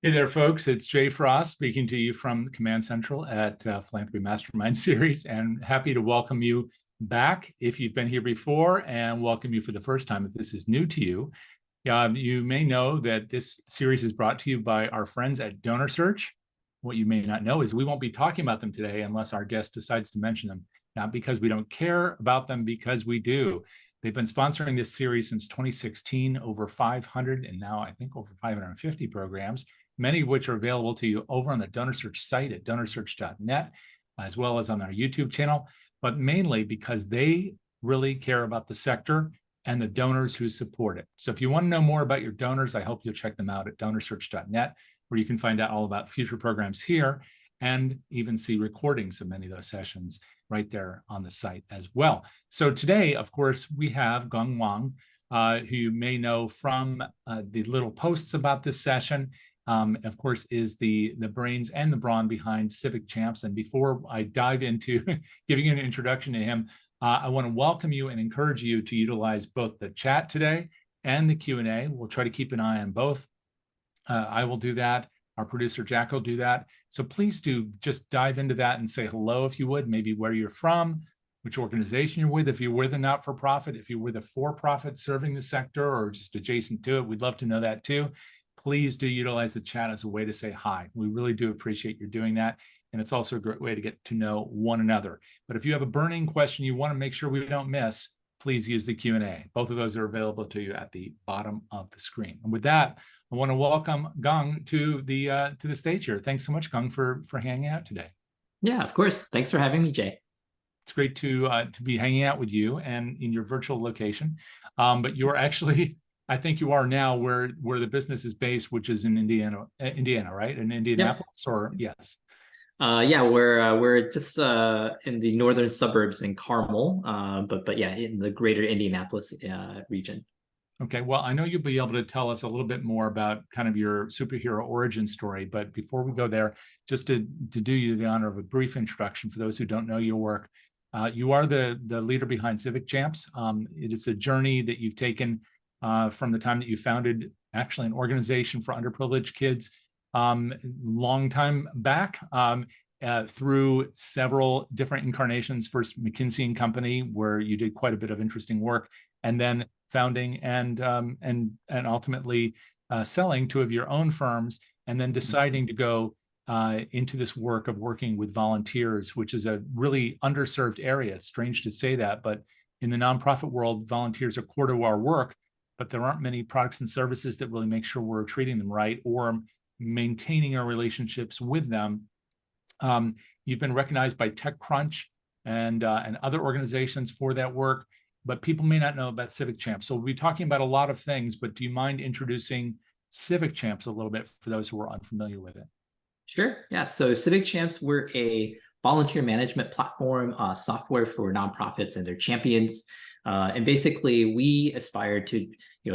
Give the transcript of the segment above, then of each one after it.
Hey there, folks. It's Jay Frost speaking to you from Command Central at Philanthropy Mastermind Series, and happy to welcome you back if you've been here before, and welcome you for the first time if this is new to you. You may know that this series is brought to you by our friends at DonorSearch. What you may not know is we won't be talking about them today unless our guest decides to mention them, not because we don't care about them, because we do. They've been sponsoring this series since 2016, over 500, and now I think over 550 programs, many of which are available to you over on the DonorSearch site at donorsearch.net, as well as on our YouTube channel, but mainly because they really care about the sector and the donors who support it. So if you want to know more about your donors, I hope you'll check them out at donorsearch.net, where you can find out all about future programs here and even see recordings of many of those sessions right there on the site as well. So today, of course, we have Geng Wang, who you may know from the little posts about this session. Of course, is the brains and the brawn behind Civic Champs. And before I dive into giving you an introduction to him, I want to welcome you and encourage you to utilize both the chat today and the Q&A. We'll try to keep an eye on both. I will do that. Our producer, Jack, will do that. So please do just dive into that and say hello if you would, maybe where you're from, which organization you're with, if you're with a not-for-profit, if you're with a for-profit serving the sector or just adjacent to it. We'd love to know that too. Please do utilize the chat as a way to say hi. We really do appreciate you doing that. And it's also a great way to get to know one another. But if you have a burning question you want to make sure we don't miss, please use the Q&A. Both of those are available to you at the bottom of the screen. And with that, I want to welcome Geng to the stage here. Thanks so much, Geng, for hanging out today. Yeah, of course. Thanks for having me, Jay. It's great to be hanging out with you and in your virtual location. But you're actually, I think you are now where the business is based, which is in Indiana, right? In Indianapolis, yep. Or yes. Yeah, we're just in the northern suburbs in Carmel, but yeah, in the greater Indianapolis region. Okay, well, I know you'll be able to tell us a little bit more about kind of your superhero origin story, but before we go there, just to do you the honor of a brief introduction for those who don't know your work, you are the leader behind Civic Champs. It is a journey that you've taken from the time that you founded actually an organization for underprivileged kids long time back, through several different incarnations. First, McKinsey & Company, where you did quite a bit of interesting work, and then founding and ultimately selling two of your own firms, and then deciding to go into this work of working with volunteers, which is a really underserved area. It's strange to say that, but in the nonprofit world, volunteers are core to our work, but there aren't many products and services that really make sure we're treating them right or maintaining our relationships with them. You've been recognized by TechCrunch and other organizations for that work, but people may not know about Civic Champs. So we'll be talking about a lot of things, but do you mind introducing Civic Champs a little bit for those who are unfamiliar with it? Sure. Yeah. So Civic Champs, we're a volunteer management platform, software for nonprofits and their champions. And basically, we aspire to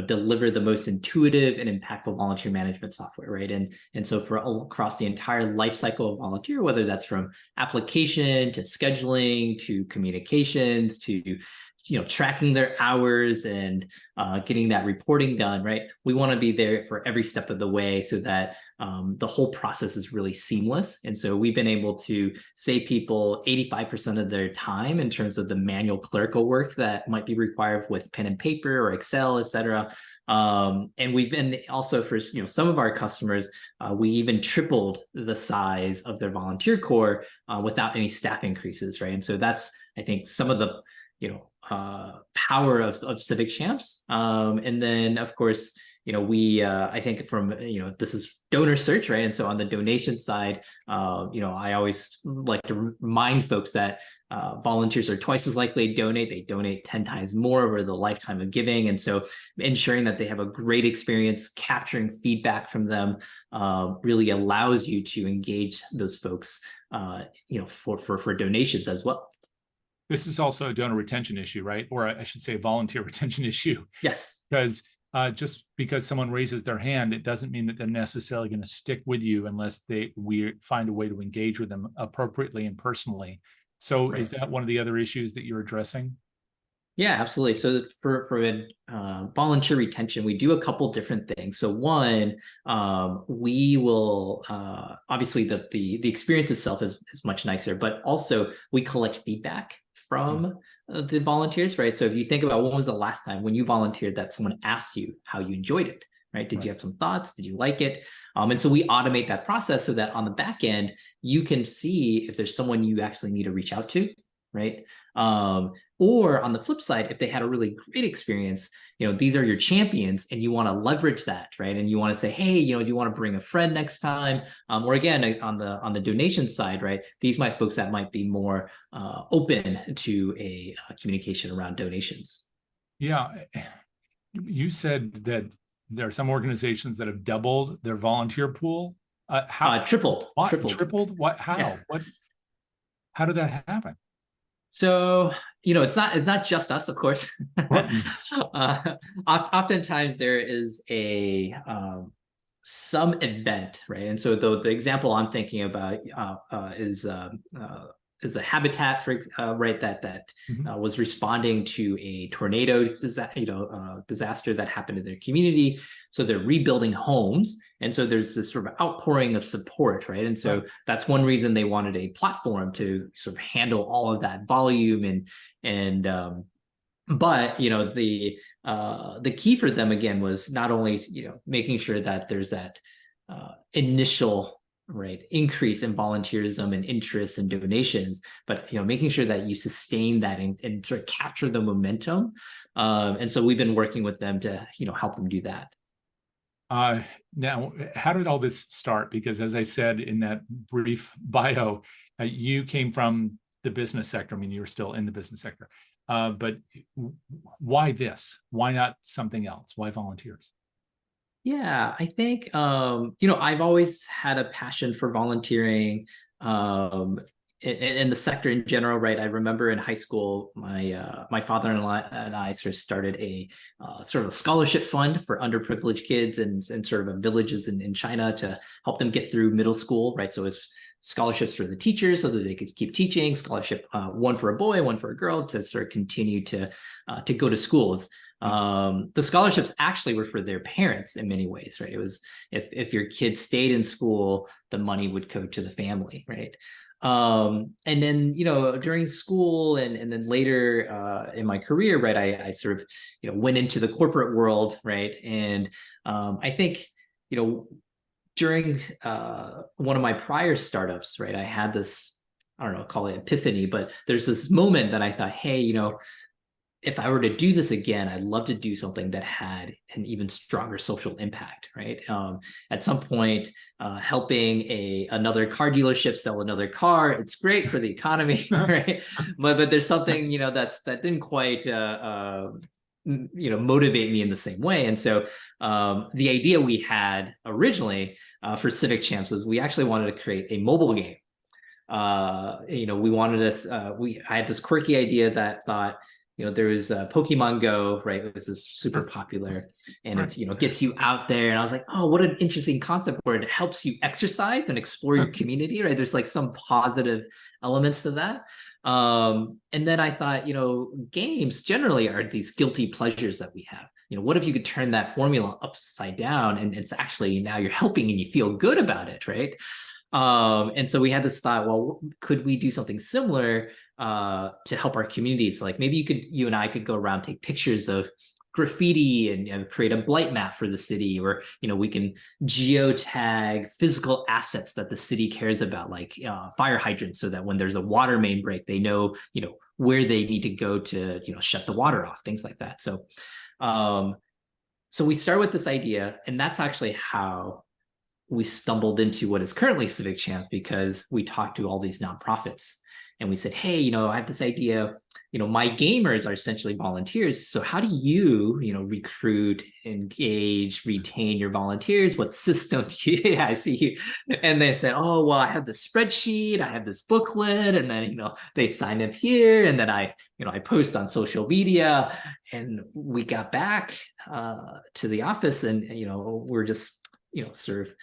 deliver the most intuitive and impactful volunteer management software, right? And so for across the entire life cycle of volunteer, whether that's from application to scheduling to communications to tracking their hours and getting that reporting done, right? We want to be there for every step of the way so that the whole process is really seamless. And so we've been able to save people 85% of their time in terms of the manual clerical work that might be required with pen and paper or Excel, et cetera. And we've been also for some of our customers, we even tripled the size of their volunteer corps without any staff increases, right? And so that's, I think, some of the power of Civic Champs. And then, of course, we, I think from, this is DonorSearch, right? And so on the donation side, I always like to remind folks that volunteers are twice as likely to donate. They donate 10 times more over the lifetime of giving. And so ensuring that they have a great experience, capturing feedback from them really allows you to engage those folks, for donations as well. This is also a donor retention issue, right? Or I should say volunteer retention issue. Yes. Because just because someone raises their hand, it doesn't mean that they're necessarily going to stick with you unless we find a way to engage with them appropriately and personally. So right. Is that one of the other issues that you're addressing? Yeah, absolutely. So for volunteer retention, we do a couple different things. So one, we will obviously the experience itself is much nicer, but also we collect feedback from the volunteers, right? So if you think about when was the last time when you volunteered that someone asked you how you enjoyed it, right? Did you have some thoughts? Did you like it? And so we automate that process so that on the back end, you can see if there's someone you actually need to reach out to, right? Or on the flip side, if they had a really great experience, these are your champions and you want to leverage that, right? And you want to say, hey, do you want to bring a friend next time? Or again, on the donation side, right? These might folks that might be more open to a communication around donations. Yeah. You said that there are some organizations that have doubled their volunteer pool. How? Tripled. What? Tripled? What? How? Yeah. What? How did that happen? So, it's not just us, of course. Oftentimes there is a some event, right? And so the example I'm thinking about is a habitat for right that was responding to a tornado disaster that happened in their community. So they're rebuilding homes, and so there's this sort of outpouring of support, right? And so that's one reason they wanted a platform to sort of handle all of that volume but the key for them again was not only making sure that there's that initial increase in volunteerism and interest and donations, but making sure that you sustain that and sort of capture the momentum. And so we've been working with them to help them do that. Now, how did all this start? Because as I said in that brief bio, you came from the business sector. I mean, you were still in the business sector. But why this? Why not something else? Why volunteers? Yeah, I think I've always had a passion for volunteering in the sector in general, right? I remember in high school, my father-in-law and I sort of started a sort of a scholarship fund for underprivileged kids and sort of villages in China to help them get through middle school, right? So it's scholarships for the teachers so that they could keep teaching, scholarship one for a boy, one for a girl to sort of continue to go to schools. The scholarships actually were for their parents in many ways, right? It was if your kid stayed in school, the money would go to the family, right? And then during school and then later in my career, right, I sort of went into the corporate world, right? And I think during one of my prior startups, right, I had this, I don't know, call it epiphany, but there's this moment that I thought, hey, if I were to do this again, I'd love to do something that had an even stronger social impact, right? At some point, helping another car dealership sell another car, it's great for the economy, right? But there's something that didn't quite motivate me in the same way. And so the idea we had originally for Civic Champs was we actually wanted to create a mobile game. We wanted this. I had this quirky idea that thought, there was Pokemon Go, right? It was this super popular, and it's gets you out there. And I was like, oh, what an interesting concept where it helps you exercise and explore your community, right? There's like some positive elements to that. And then I thought, games generally are these guilty pleasures that we have. What if you could turn that formula upside down and it's actually now you're helping and you feel good about it, right? And so we had this thought, well, could we do something similar to help our communities? So like maybe you and I could go around, take pictures of graffiti and create a blight map for the city, or we can geotag physical assets that the city cares about, like fire hydrants, so that when there's a water main break, they know where they need to go to shut the water off, things like that. So we start with this idea, and that's actually how we stumbled into what is currently Civic Champs, because we talked to all these nonprofits and we said, hey, I have this idea, my gamers are essentially volunteers. So how do you, recruit, engage, retain your volunteers? What system do you, I see you. And they said, oh, well, I have this spreadsheet, I have this booklet, and then, they sign up here. And then I post on social media, and we got back to the office, and, we're just, sort of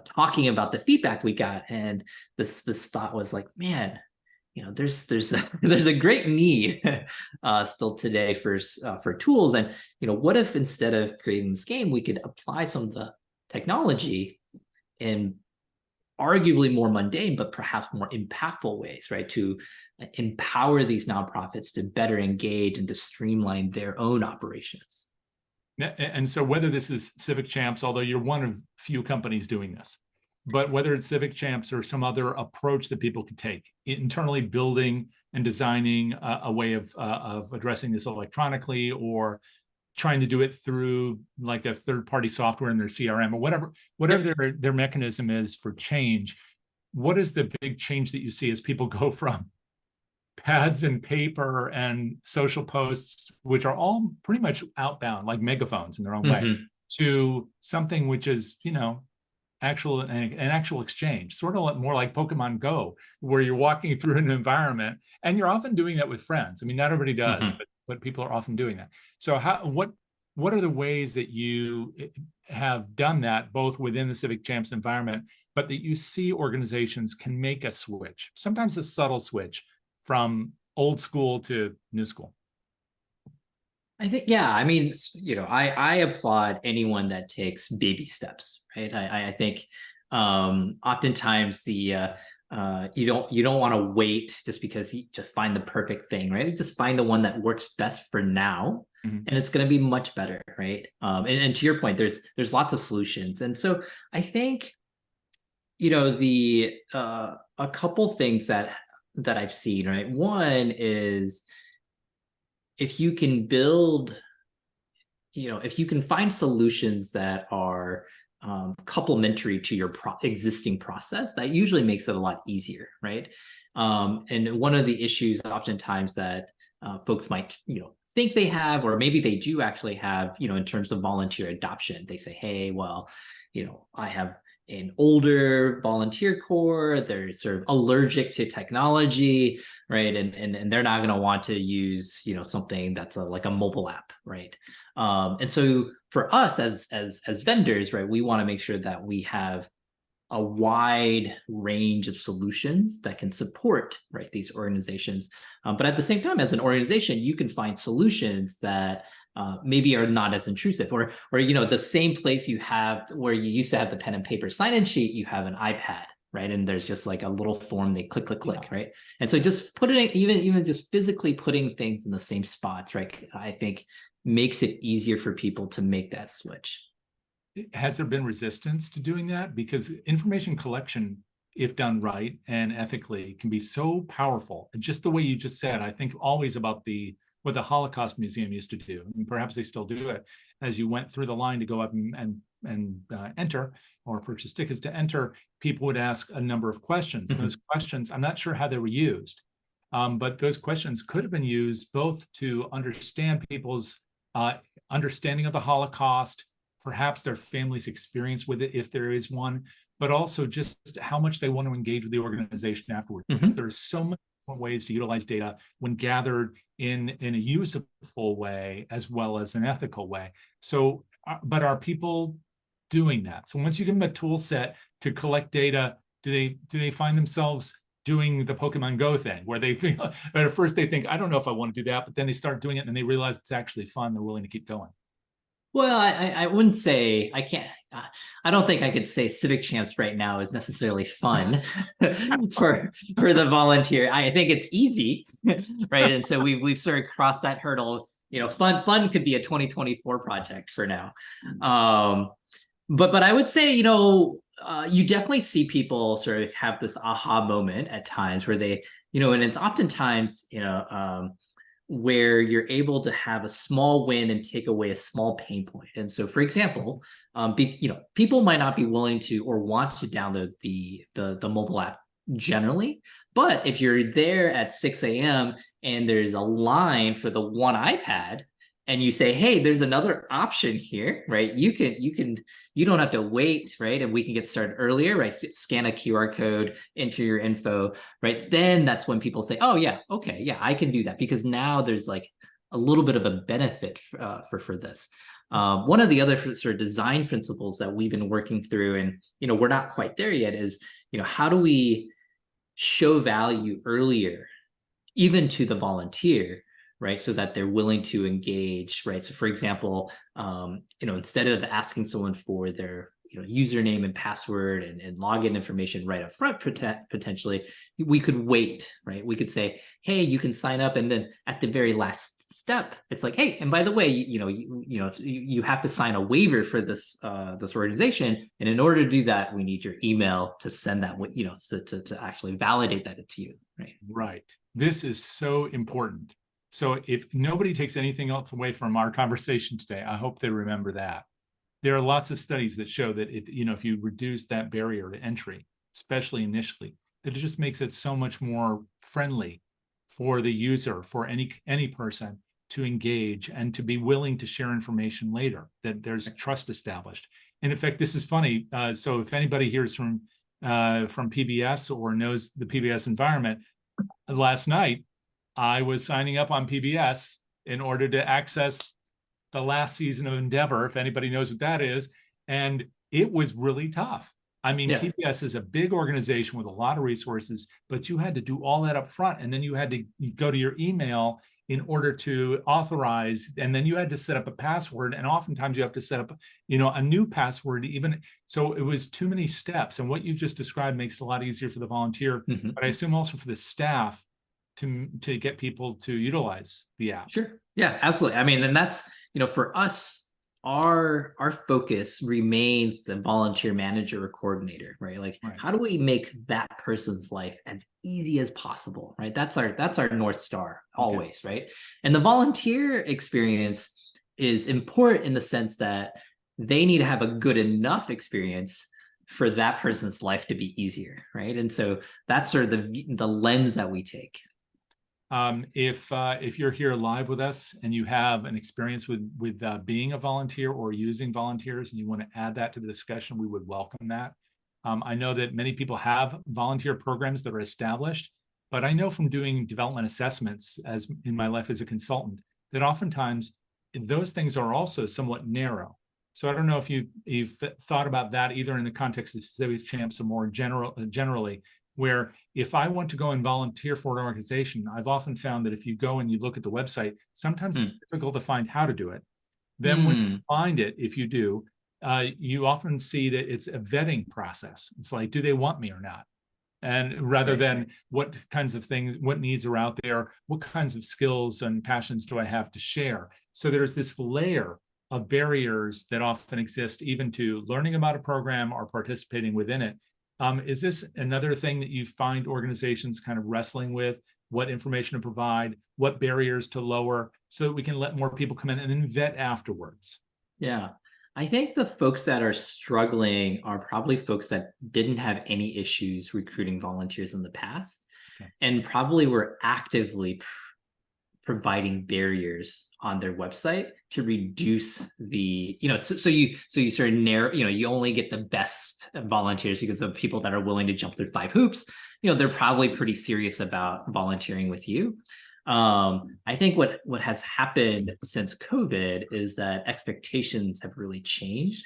talking about the feedback we got. And this thought was like, man, there's a great need still today for tools. And what if instead of creating this game, we could apply some of the technology in arguably more mundane, but perhaps more impactful ways, right? To empower these nonprofits to better engage and to streamline their own operations. And so whether this is Civic Champs, although you're one of few companies doing this, but whether it's Civic Champs or some other approach that people could take, internally building and designing a way of addressing this electronically, or trying to do it through like a third-party software in their CRM, or whatever their mechanism is for change, what is the big change that you see as people go from pads and paper and social posts, which are all pretty much outbound, like megaphones in their own way, to something which is, an actual exchange, sort of more like Pokemon Go, where you're walking through an environment, and you're often doing that with friends. I mean, not everybody does, but people are often doing that. So what are the ways that you have done that, both within the Civic Champs environment, but that you see organizations can make a switch, sometimes a subtle switch from old school to new school? I think, yeah, I mean, I applaud anyone that takes baby steps, right? I think oftentimes you don't want to wait just because you just find the perfect thing, right? You just find the one that works best for now, and it's going to be much better, right? And to your point, there's lots of solutions, and so I think a couple things that I've seen, right? One is, if you can build, if you can find solutions that are complementary to your existing process, that usually makes it a lot easier, right? And one of the issues oftentimes that folks might, think they have, or maybe they do actually have, in terms of volunteer adoption, they say, hey, well, I have an older volunteer corps, they're sort of allergic to technology, right? And they're not going to want to use, something that's like a mobile app, right? And so for us as vendors, right, we want to make sure that we have a wide range of solutions that can support, right, these organizations. But at the same time, as an organization, you can find solutions that maybe are not as intrusive, or the same place you have where you used to have the pen and paper sign-in sheet, you have an iPad, right? And there's just like a little form, they click, right? And so just putting even just physically putting things in the same spots, right, I think makes it easier for people to make that switch. Has there been resistance to doing that? Because information collection, if done right and ethically, can be so powerful. Just the way you just said, I think always about what the Holocaust Museum used to do, and perhaps they still do it. As you went through the line to go up and enter or purchase tickets to enter, people would ask a number of questions. Those questions, I'm not sure how they were used, but those questions could have been used both to understand people's understanding of the Holocaust, perhaps their family's experience with it, if there is one, but also just how much they want to engage with the organization afterwards. There's so many different ways to utilize data when gathered in a useful way as well as an ethical way. So, but are people doing that? So once you give them a tool set to collect data, do they find themselves doing the Pokemon Go thing, where they think, at first they think, I don't know if I want to do that, but then they start doing it and they realize it's actually fun, they're willing to keep going? Well, I wouldn't say, I don't think I could say Civic Champs right now is necessarily fun for the volunteer. I think it's easy, right? And so we've sort of crossed that hurdle. Fun could be a 2024 project for now. But I would say, you definitely see people sort of have this aha moment at times where they, and it's oftentimes, where you're able to have a small win and take away a small pain point. And so, for example, people might not be willing to or want to download the mobile app generally, but if you're there at 6 a.m. and there's a line for the one iPad, and you say, hey, there's another option here, right? You don't have to wait, right? And we can get started earlier, right? Scan a QR code, enter your info, right? Then that's when people say, oh yeah, okay, yeah, I can do that, because now there's like a little bit of a benefit for this. One of the other sort of design principles that we've been working through, and we're not quite there yet, is how do we show value earlier, even to the volunteer, right? So that they're willing to engage, right? So for example, instead of asking someone for their username and password and login information right up front, potentially, we could wait, right? We could say, hey, you can sign up, and then at the very last step, it's like, hey, and by the way, you have to sign a waiver for this this organization, and in order to do that, we need your email to send that, to actually validate that it's you, right? Right. This is so important. So if nobody takes anything else away from our conversation today, I hope they remember that. There are lots of studies that show that if you reduce that barrier to entry, especially initially, that it just makes it so much more friendly for the user, for any person to engage and to be willing to share information later, that there's trust established. And in fact, this is funny. So if anybody hears from PBS or knows the PBS environment, last night I was signing up on PBS in order to access the last season of Endeavor, if anybody knows what that is. And it was really tough. I mean, PBS is a big organization with a lot of resources, but you had to do all that up front. And then you had to go to your email in order to authorize. And then you had to set up a password. And oftentimes you have to set up, a new password even. So it was too many steps. And what you've just described makes it a lot easier for the volunteer, but I assume also for the staff to get people to utilize the app. Sure. Yeah, absolutely. I mean, and that's, for us, our focus remains the volunteer manager or coordinator, right? Like, how do we make that person's life as easy as possible, right? That's our North Star always, right? And the volunteer experience is important in the sense that they need to have a good enough experience for that person's life to be easier, right? And so that's sort of the lens that we take. If you're here live with us and you have an experience with being a volunteer or using volunteers and you want to add that to the discussion, we would welcome that. I know that many people have volunteer programs that are established, but I know from doing development assessments as in my life as a consultant that oftentimes those things are also somewhat narrow. So I don't know if you've thought about that either in the context of Civic Champs or more generally, where if I want to go and volunteer for an organization, I've often found that if you go and you look at the website, sometimes it's difficult to find how to do it. Then when you find it, if you do, you often see that it's a vetting process. It's like, do they want me or not? And rather than what kinds of things, what needs are out there, what kinds of skills and passions do I have to share? So there's this layer of barriers that often exist even to learning about a program or participating within it. Is this another thing that you find organizations kind of wrestling with? What information to provide, what barriers to lower, so that we can let more people come in and then vet afterwards? Yeah, I think the folks that are struggling are probably folks that didn't have any issues recruiting volunteers in the past, and probably were actively providing barriers on their website to reduce the, so you sort of narrow, you only get the best volunteers because of people that are willing to jump through 5 hoops. They're probably pretty serious about volunteering with you. I think what has happened since COVID is that expectations have really changed,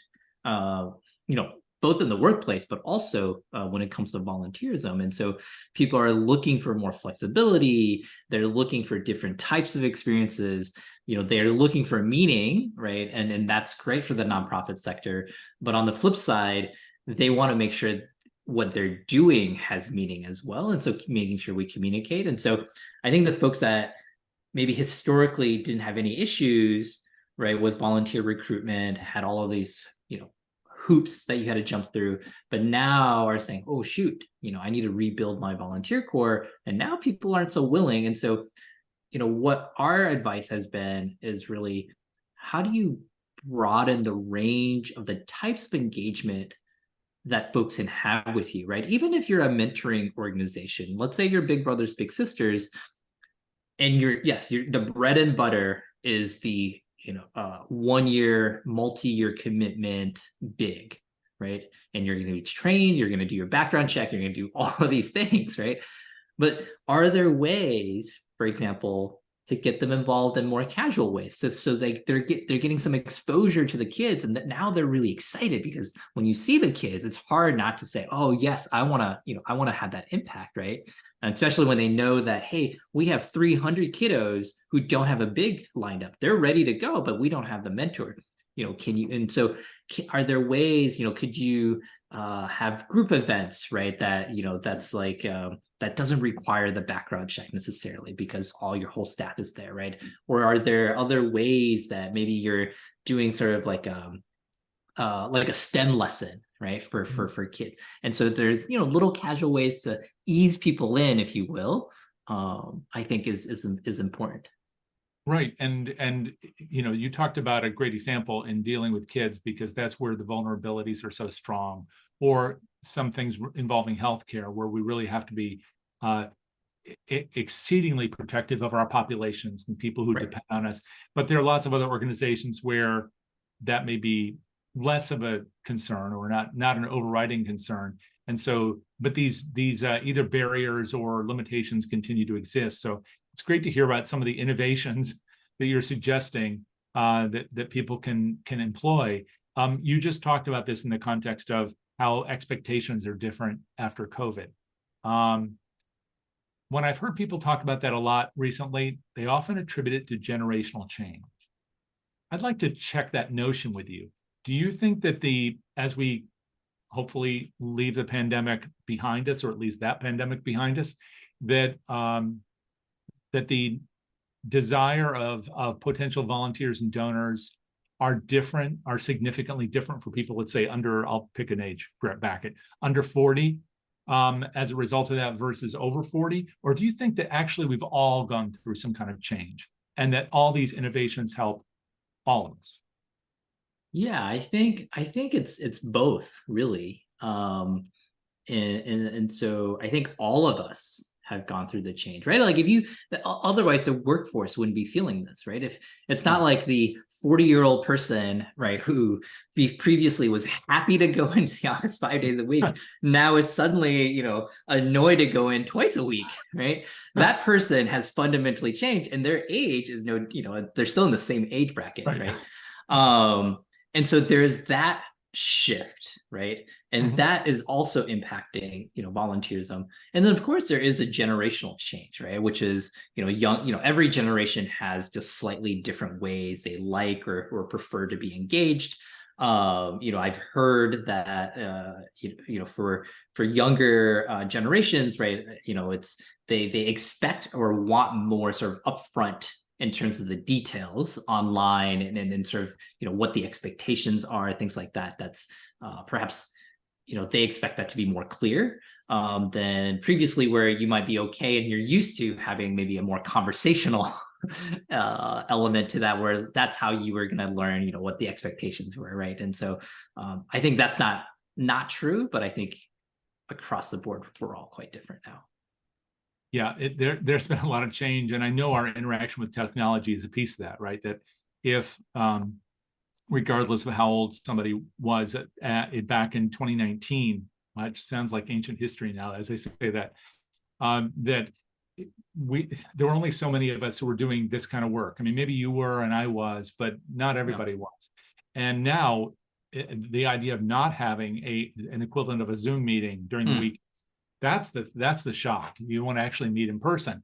both in the workplace, but also when it comes to volunteerism. And so people are looking for more flexibility. They're looking for different types of experiences. They're looking for meaning, right? And that's great for the nonprofit sector. But on the flip side, they want to make sure what they're doing has meaning as well. And so making sure we communicate. And so I think the folks that maybe historically didn't have any issues, right, with volunteer recruitment, had all of these, hoops that you had to jump through, but now are saying, oh, shoot, I need to rebuild my volunteer corps. And now people aren't so willing. And so, what our advice has been is really, how do you broaden the range of the types of engagement that folks can have with you, right? Even if you're a mentoring organization, let's say you're Big Brothers Big Sisters, and you're the bread and butter is the 1 year, multi-year commitment, big, right? And you're going to be trained, you're going to do your background check, you're going to do all of these things, right? But are there ways, for example, get them involved in more casual ways. So they're getting some exposure to the kids, and that now they're really excited, because when you see the kids, it's hard not to say, oh yes, I want to have that impact, right? And especially when they know that, hey, we have 300 kiddos who don't have a big lined up. They're ready to go, but we don't have the mentor. Can you, and so are there ways, could you have group events, right? That, that's like, that doesn't require the background check necessarily, because your whole staff is there, right? Or are there other ways that maybe you're doing sort of like a STEM lesson, right, for kids? And so there's little casual ways to ease people in, if you will. I think is important. Right. And you talked about a great example in dealing with kids, because that's where the vulnerabilities are so strong, or some things involving healthcare where we really have to be exceedingly protective of our populations and people who depend on us. But there are lots of other organizations where that may be less of a concern, or not an overriding concern. And so, but these either barriers or limitations continue to exist. So it's great to hear about some of the innovations that you're suggesting that people can employ. You just talked about this in the context of how expectations are different after COVID. When I've heard people talk about that a lot recently, they often attribute it to generational change. I'd like to check that notion with you. Do you think that as we hopefully leave the pandemic behind us, or at least that pandemic behind us, that that the desire of potential volunteers and donors are significantly different for people, let's say I'll pick an age bracket, under 40, as a result of that, versus over 40? Or do you think that actually we've all gone through some kind of change, and that all these innovations help all of us? Yeah, I think it's both, really. And so I think all of us have gone through the change, right? Like otherwise the workforce wouldn't be feeling this, right? If it's not like the 40-year-old person, right, who previously was happy to go into the office 5 days a week, now is suddenly, annoyed to go in twice a week, right? That person has fundamentally changed, and their age is they're still in the same age bracket, right? And so there's that shift, right? And that is also impacting volunteerism. And then of course there is a generational change, right? Which is every generation has just slightly different ways they like or prefer to be engaged. I've heard that for younger generations, right, it's they expect or want more sort of upfront in terms of the details online, and sort of what the expectations are, things like that. That's perhaps they expect that to be more clear than previously, where you might be okay and you're used to having maybe a more conversational element to that, where that's how you were going to learn what the expectations were, right? And so I think that's not true, but I think across the board we're all quite different now. Yeah, there's been a lot of change, and I know our interaction with technology is a piece of that, right? That if, regardless of how old somebody was back in 2019, which sounds like ancient history now as I say that, that there were only so many of us who were doing this kind of work. I mean, maybe you were and I was, but not everybody was. And now the idea of not having an equivalent of a Zoom meeting during the weekends, that's the shock. You want to actually meet in person.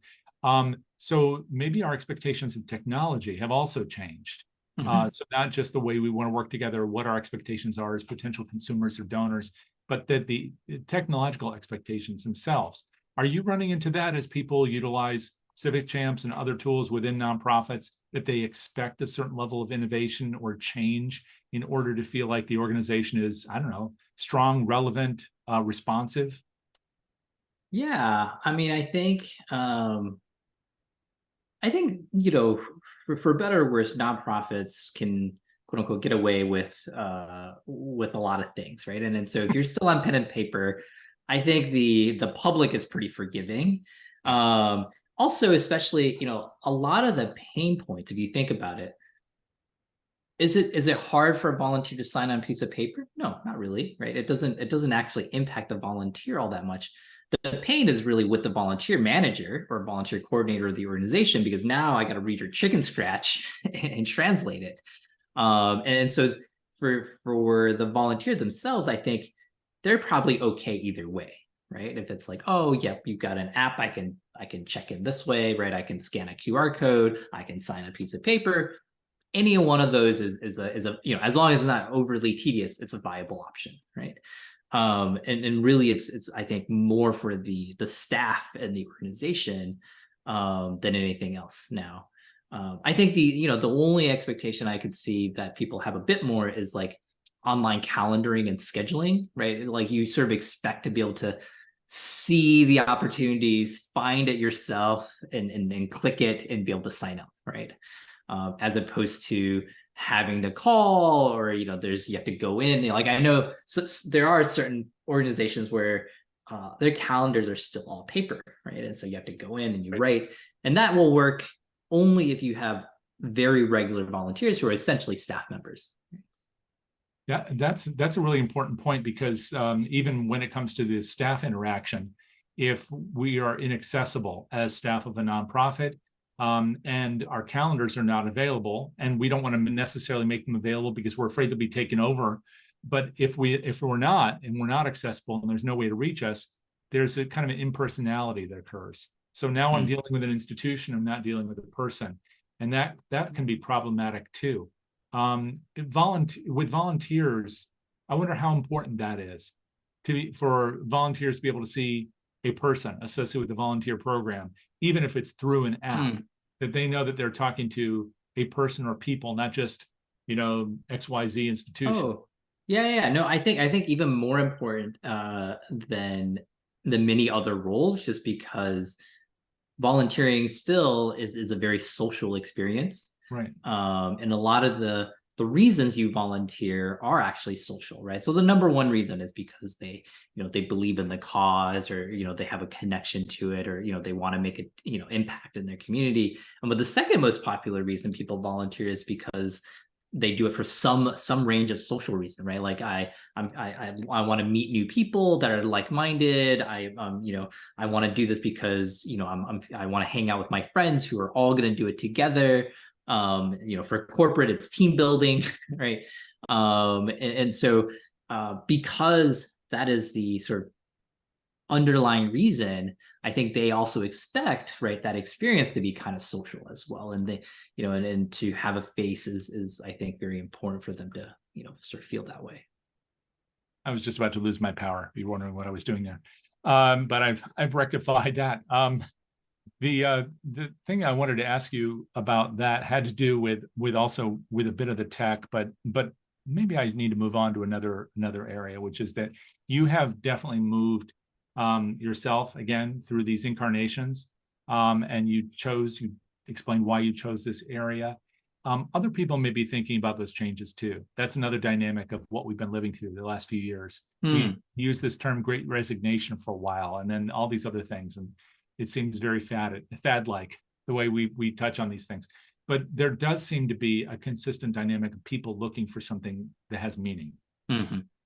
So maybe our expectations of technology have also changed. So not just the way we want to work together, what our expectations are as potential consumers or donors, but that the technological expectations themselves. Are you running into that as people utilize Civic Champs and other tools within nonprofits, that they expect a certain level of innovation or change in order to feel like the organization is, I don't know, strong, relevant, responsive? Yeah, I mean, I think for better or worse, nonprofits can quote unquote get away with a lot of things, right? And so if you're still on pen and paper, I think the public is pretty forgiving. Also, especially a lot of the pain points, if you think about it, is it hard for a volunteer to sign on a piece of paper? No, not really, right? It doesn't actually impact the volunteer all that much. The pain is really with the volunteer manager or volunteer coordinator of the organization, because now I got to read your chicken scratch and translate it. And so for the volunteer themselves, I think they're probably okay either way, right? If it's like, oh, yep, you've got an app, I can check in this way, right? I can scan a QR code, I can sign a piece of paper. Any one of those is a as long as it's not overly tedious, it's a viable option, right? And really it's I think more for the staff and the organization than anything else now. I think the only expectation I could see that people have a bit more is like online calendaring and scheduling, right? Like you sort of expect to be able to see the opportunities, find it yourself, and click it and be able to sign up, right? As opposed to having to call, or you have to go in. Like I know there are certain organizations where their calendars are still all paper, right? And so you have to go in and you write, and that will work only if you have very regular volunteers who are essentially staff members. Yeah, that's a really important point, because even when it comes to the staff interaction, if we are inaccessible as staff of a nonprofit, and our calendars are not available, and we don't want to necessarily make them available because we're afraid they'll be taken over. But if we're not, and we're not accessible, and there's no way to reach us, there's a kind of an impersonality that occurs. So now I'm dealing with an institution, I'm not dealing with a person, and that can be problematic too. With volunteers, I wonder how important that is for volunteers to be able to see a person associated with the volunteer program, even if it's through an app, that they know that they're talking to a person or people, not just, XYZ institution. Oh, yeah. No, I think even more important than the many other roles, just because volunteering still is a very social experience. Right. And a lot of the reasons you volunteer are actually social, right? So the number one reason is because they believe in the cause, or they have a connection to it, or they want to make a impact in their community. But the second most popular reason people volunteer is because they do it for some range of social reason, right? Like I want to meet new people that are like-minded. I want to do this because I want to hang out with my friends who are all going to do it together. For corporate, it's team building, right? And so because that is the sort of underlying reason, I think they also expect, right, that experience to be kind of social as well. And they, and to have a face is I think very important for them to, sort of feel that way. I was just about to lose my power. You're wondering what I was doing there. But I've rectified that. The thing I wanted to ask you about that had to do with also with a bit of the tech, but maybe I need to move on to another area, which is that you have definitely moved yourself again through these incarnations, and you explained why you chose this area. Other people may be thinking about those changes too. That's another dynamic of what we've been living through the last few years. We used this term Great Resignation for a while, and then all these other things, and it seems very fad-like the way we touch on these things. But there does seem to be a consistent dynamic of people looking for something that has meaning.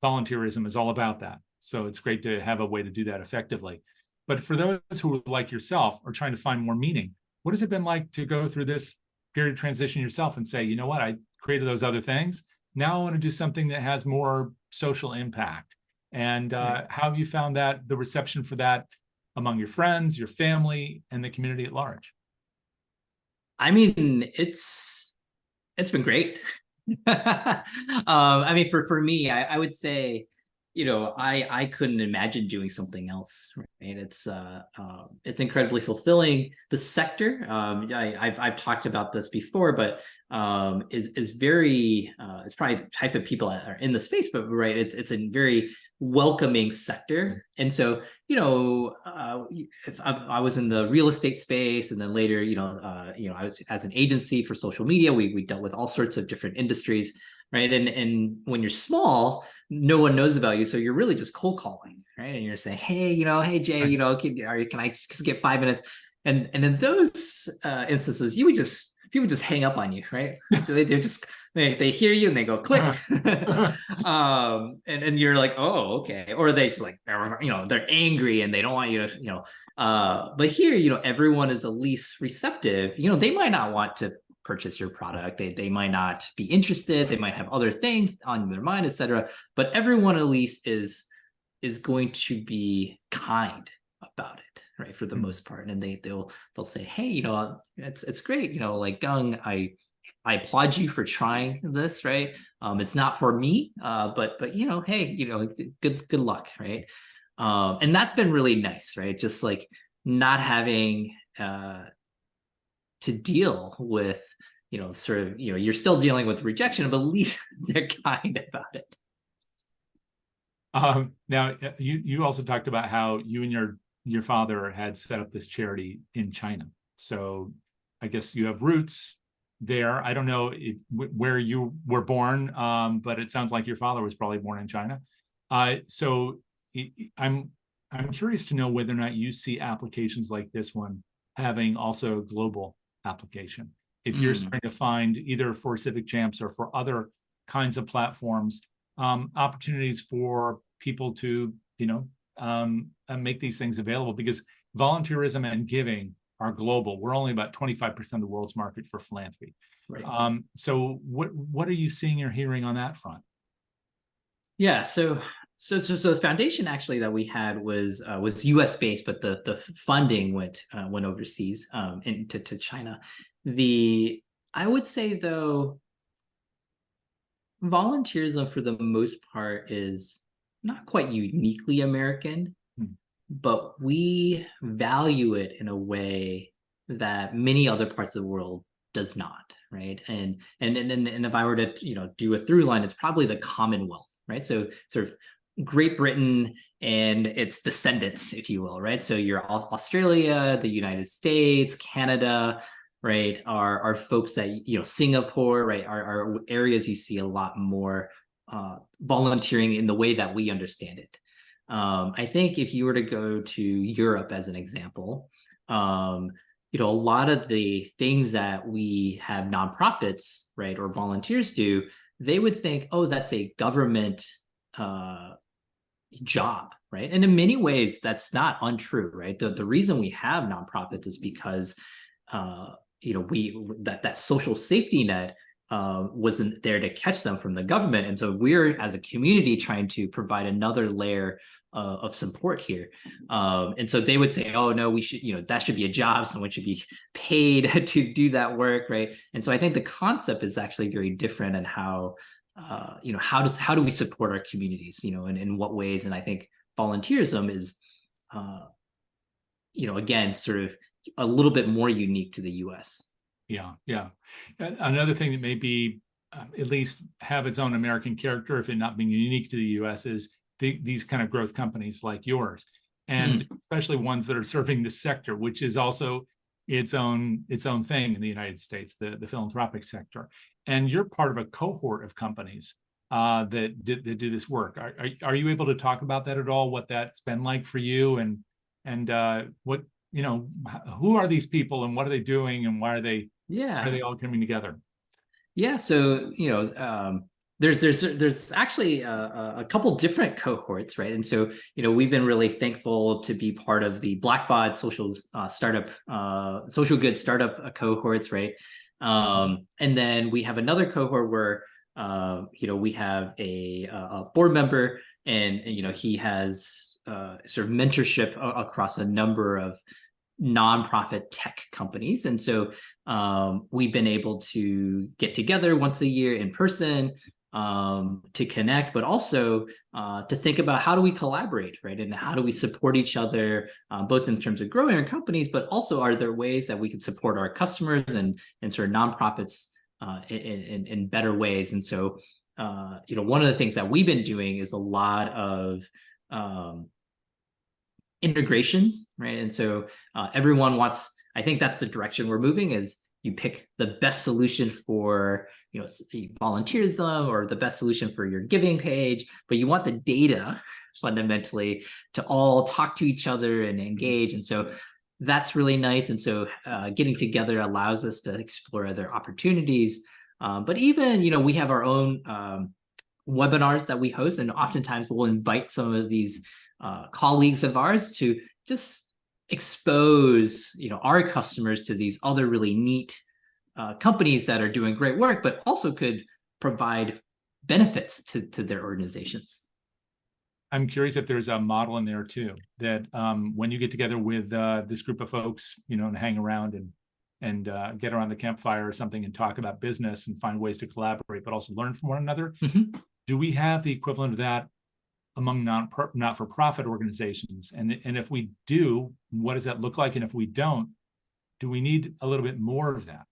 Volunteerism is all about that. So it's great to have a way to do that effectively. But for those who, like yourself, are trying to find more meaning, what has it been like to go through this period of transition yourself and say, you know what, I created those other things. Now I want to do something that has more social impact. And how have you found that, the reception for that among your friends, your family, and the community at large? I mean, it's been great. I mean, for me, I would say, I couldn't imagine doing something else, right? It's incredibly fulfilling. The sector, I've talked about this before, but is very it's probably the type of people that are in the space, but right, it's a very welcoming sector. And so if I was in the real estate space, and then later I was as an agency for social media, we dealt with all sorts of different industries, right? And when you're small, no one knows about you, so you're really just cold calling, right? And you're saying, hey, hey Jay, can I just get 5 minutes? And in those instances, you would just people just hang up on you, right? They're just they hear you and they go click, and you're like, oh, okay, or they just like, you know, they're angry and they don't want you to, you know, but here, you know, everyone is at least receptive. You know, they might not want to purchase your product, they might not be interested, they might have other things on their mind, etc. But everyone at least is going to be kind about it, right, for the most part, and they'll say, hey, you know, it's great, you know, like Geng, I applaud you for trying this, right? It's not for me, but you know, hey, you know, good luck, right? And that's been really nice, right? Just like not having to deal with, you know, sort of, you know, you're still dealing with rejection, but at least they're kind about it. Now, you also talked about how you and your father had set up this charity in China. So I guess you have roots there. I don't know where you were born, but it sounds like your father was probably born in China. So I'm curious to know whether or not you see applications like this one having also global application. If you're starting to find, either for Civic Champs or for other kinds of platforms, opportunities for people to, you know, make these things available, because volunteerism and giving are global. We're only about 25% of the world's market for philanthropy. Right. So what are you seeing or hearing on that front? Yeah, so the foundation actually that we had was U.S. based, but the funding went overseas, into China. I would say though, volunteerism for the most part is not quite uniquely American, but we value it in a way that many other parts of the world does not, right? And if I were to, you know, do a through line, it's probably the Commonwealth, right? So sort of Great Britain and its descendants, if you will, right? So you're Australia, the United States, Canada, right, are folks that, you know, Singapore, right, are areas you see a lot more volunteering in the way that we understand it. I think if you were to go to Europe as an example, you know, a lot of the things that we have nonprofits, right, or volunteers do, they would think, oh, that's a government job, right? And in many ways, that's not untrue, right? The reason we have nonprofits is because you know, that social safety net wasn't there to catch them from the government, and so we're, as a community, trying to provide another layer of support here. And so they would say, oh no, we should, you know, that should be a job, someone should be paid to do that work, right? And so I think the concept is actually very different, and how you know, how do we support our communities, you know, and in what ways? And I think volunteerism is you know, again, sort of a little bit more unique to the US. Yeah. Another thing that may be at least have its own American character, if it not being unique to the US, is these kind of growth companies like yours, and especially ones that are serving the sector, which is also its own thing in the United States, the philanthropic sector. And you're part of a cohort of companies that do this work. Are you able to talk about that at all? What that's been like for you, and what, you know, who are these people and what are they doing, and why are they all coming together? Yeah, so, you know, there's actually a couple different cohorts, right? And so, you know, we've been really thankful to be part of the Blackbaud social startup, social good startup cohorts, right? And then we have another cohort where you know, we have a board member, and you know, he has sort of mentorship across a number of nonprofit tech companies. And so we've been able to get together once a year in person to connect, but also to think about how do we collaborate, right? And how do we support each other, both in terms of growing our companies, but also are there ways that we can support our customers and sort of nonprofits in better ways. And so, you know, one of the things that we've been doing is a lot of integrations, right? And so everyone wants, I think that's the direction we're moving, is you pick the best solution for, you know, volunteerism, or the best solution for your giving page, but you want the data fundamentally to all talk to each other and engage. And so that's really nice. And so getting together allows us to explore other opportunities. But even, we have our own webinars that we host, and oftentimes we'll invite some of these colleagues of ours to just expose, our customers to these other really neat companies that are doing great work, but also could provide benefits to their organizations. I'm curious if there's a model in there too, that when you get together with this group of folks, and hang around and get around the campfire or something and talk about business and find ways to collaborate, but also learn from one another. Mm-hmm. Do we have the equivalent of that among not-for-profit organizations? And if we do, what does that look like? And if we don't, do we need a little bit more of that?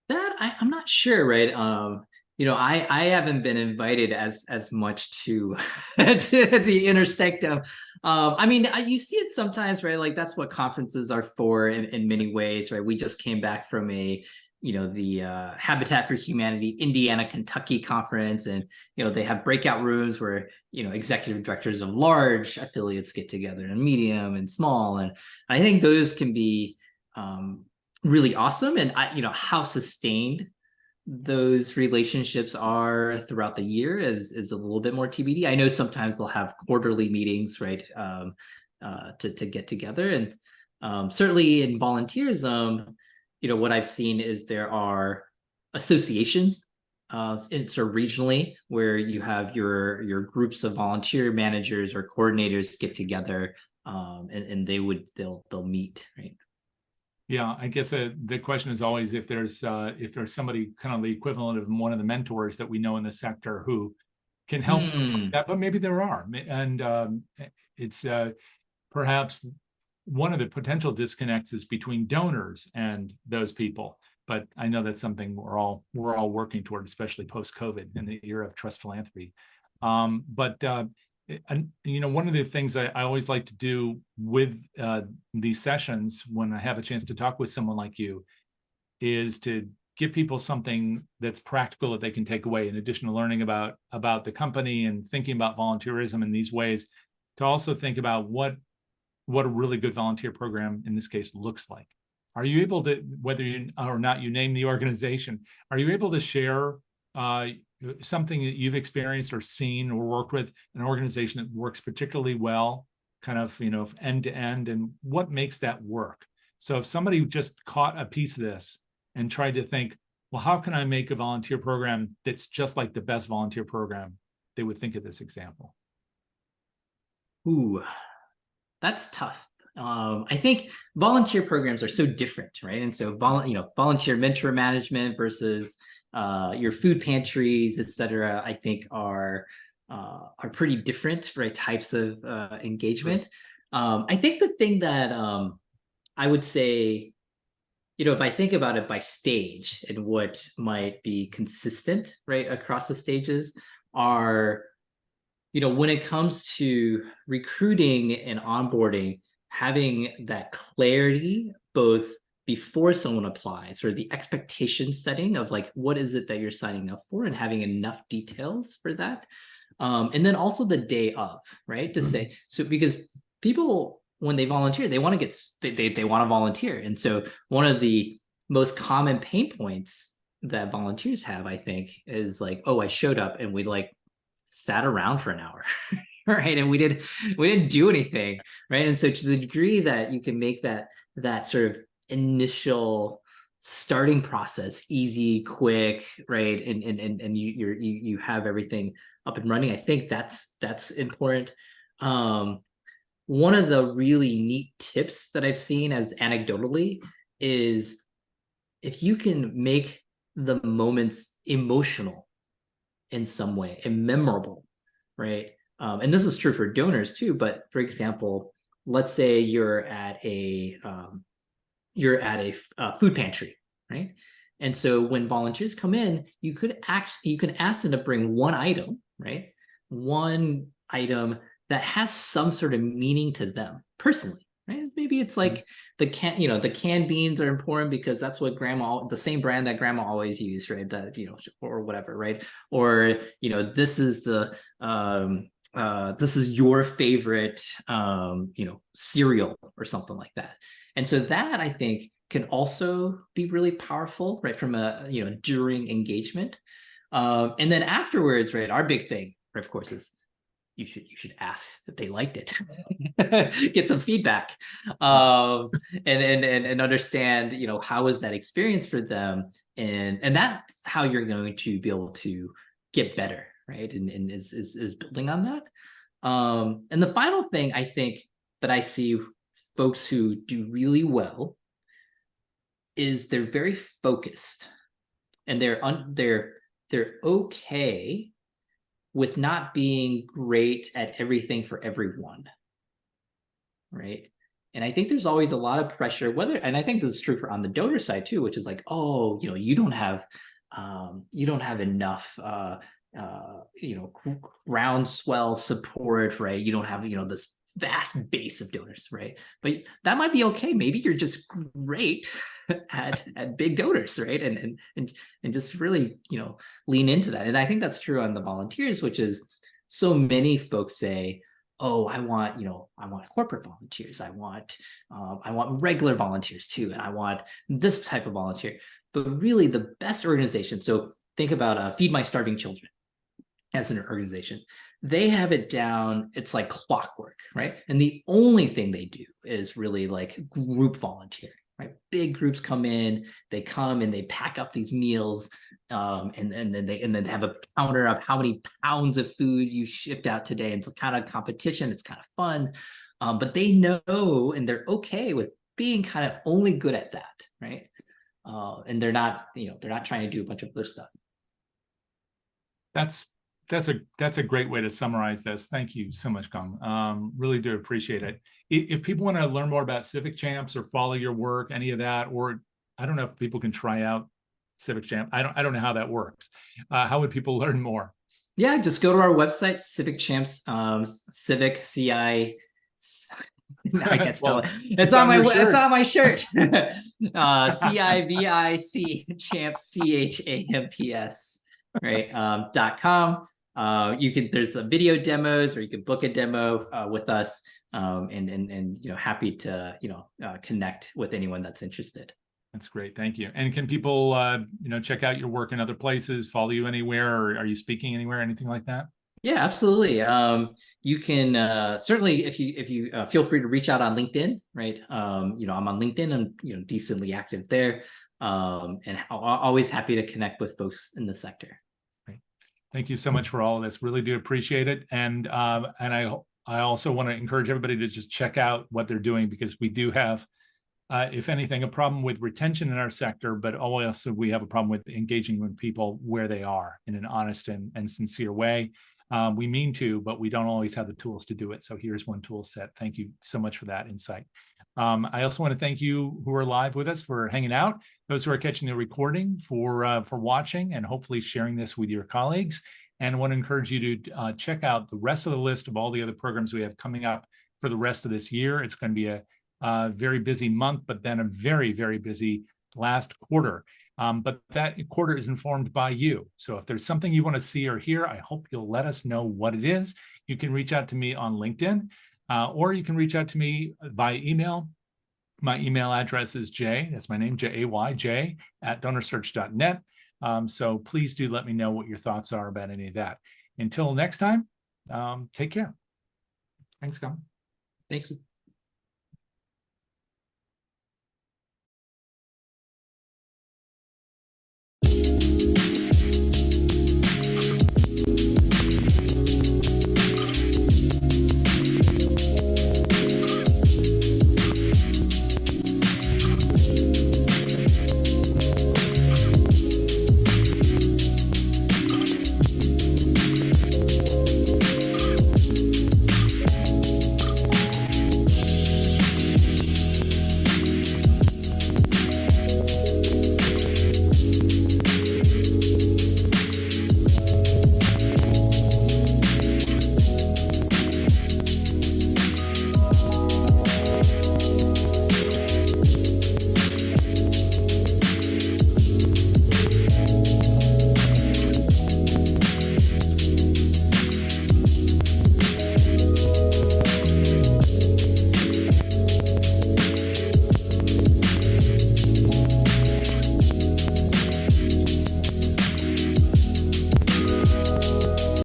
That I'm not sure, right? I haven't been invited as much to to the intersect of. You see it sometimes, right? Like that's what conferences are for in many ways, right? We just came back from the Habitat for Humanity Indiana Kentucky conference, and they have breakout rooms where executive directors of large affiliates get together, and medium and small, and I think those can be really awesome. And how sustained those relationships are throughout the year is a little bit more TBD. I know sometimes they'll have quarterly meetings, right, to get together. And certainly in volunteerism, what I've seen is there are associations sort of regionally where you have your groups of volunteer managers or coordinators get together, and they'll meet, right? Yeah, I guess the question is always if there's somebody kind of the equivalent of one of the mentors that we know in the sector who can help that, but maybe there are, and it's perhaps one of the potential disconnects is between donors and those people. But I know that's something we're all working toward, especially post-COVID in the era of trust philanthropy. And one of the things I always like to do with these sessions when I have a chance to talk with someone like you is to give people something that's practical that they can take away, in addition to learning about the company and thinking about volunteerism in these ways, to also think about what a really good volunteer program in this case looks like. Are you able to, whether you or not you name the organization, are you able to share something that you've experienced or seen or worked with an organization that works particularly well, kind of, end to end, and what makes that work? So if somebody just caught a piece of this and tried to think, well, how can I make a volunteer program that's just like the best volunteer program, they would think of this example. Ooh, that's tough. I think volunteer programs are so different, right? And so volunteer mentor management versus your food pantries, et cetera, I think are pretty different, right? Types of engagement. I think the thing that I would say, if I think about it by stage and what might be consistent, right, across the stages are, when it comes to recruiting and onboarding, having that clarity both before someone applies, or the expectation setting of like, what is it that you're signing up for, and having enough details for that. And then also the day of, right? To say, so because people, when they volunteer, they want to they want to volunteer. And so one of the most common pain points that volunteers have, I think, is like, oh, I showed up and we like sat around for an hour. Right. And we didn't do anything. Right. And so to the degree that you can make that sort of initial starting process easy, quick, right, and you have everything up and running, I think that's important. One of the really neat tips that I've seen as anecdotally is if you can make the moments emotional in some way and memorable, right? And this is true for donors too, but for example, let's say you're at a food pantry, right? And so when volunteers come in, you can ask them to bring one item, right? One item that has some sort of meaning to them personally, right? Maybe it's like the canned beans are important because that's what the same brand that grandma always used, right? That, or whatever, right? Or, this is the this is your favorite, cereal or something like that. And so that, I think, can also be really powerful, right? From a, during engagement. And then afterwards, right, our big thing, right, of course, is you should ask if they liked it, get some feedback, and understand, how is that experience for them, and that's how you're going to be able to get better, right? And is building on that. And the final thing I think that I see folks who do really well is they're very focused, and they're okay with not being great at everything for everyone, right? And I think there's always a lot of pressure, and I think this is true on the donor side too, which is like, oh, you don't have enough, groundswell support, right? You don't have, this vast base of donors, right? But that might be okay. Maybe you're just great at big donors, right? And just really, lean into that. And I think that's true on the volunteers, which is so many folks say, oh, I want corporate volunteers. I want regular volunteers too. And I want this type of volunteer. But really the best organization, so think about Feed My Starving Children as an organization. They have it down, it's like clockwork, right? And the only thing they do is really like group volunteering, right? Big groups come in, they come and they pack up these meals, and then they have a counter of how many pounds of food you shipped out today. It's kind of competition, it's kind of fun, but they know and they're okay with being kind of only good at that, right? And they're not trying to do a bunch of other stuff. That's a great way to summarize this. Thank you so much, Geng. Really do appreciate it. If people want to learn more about Civic Champs or follow your work, any of that, or I don't know if people can try out Civic Champ. I don't know how that works. How would people learn more? Yeah, just go to our website, Civic Champs, Civic CI. I can't spell it. It's on my shirt. CIVIC Champs CHAMPS, right? .com. There's a video demos, or you can book a demo with us, and happy to connect with anyone that's interested. That's great, thank you. And can people check out your work in other places, follow you anywhere, or are you speaking anywhere, anything like that? Yeah, absolutely. You can certainly, if you feel free to reach out on LinkedIn, right? I'm on LinkedIn and decently active there, and always happy to connect with folks in the sector. Great. Thank you so much for all of this. Really do appreciate it, and I also want to encourage everybody to just check out what they're doing, because we do have, if anything, a problem with retention in our sector, but also we have a problem with engaging with people where they are in an honest and sincere way. We mean to, but we don't always have the tools to do it. So here's one tool set. Thank you so much for that insight. I also want to thank you who are live with us for hanging out, those who are catching the recording for watching and hopefully sharing this with your colleagues. And I want to encourage you to check out the rest of the list of all the other programs we have coming up for the rest of this year. It's going to be a very busy month, but then a very, very busy last quarter. But that quarter is informed by you. So if there's something you want to see or hear, I hope you'll let us know what it is. You can reach out to me on LinkedIn, or you can reach out to me by email. My email address is that's my name, J @donorsearch.net. So please do let me know what your thoughts are about any of that. Until next time, take care. Thanks, Geng. Thank you.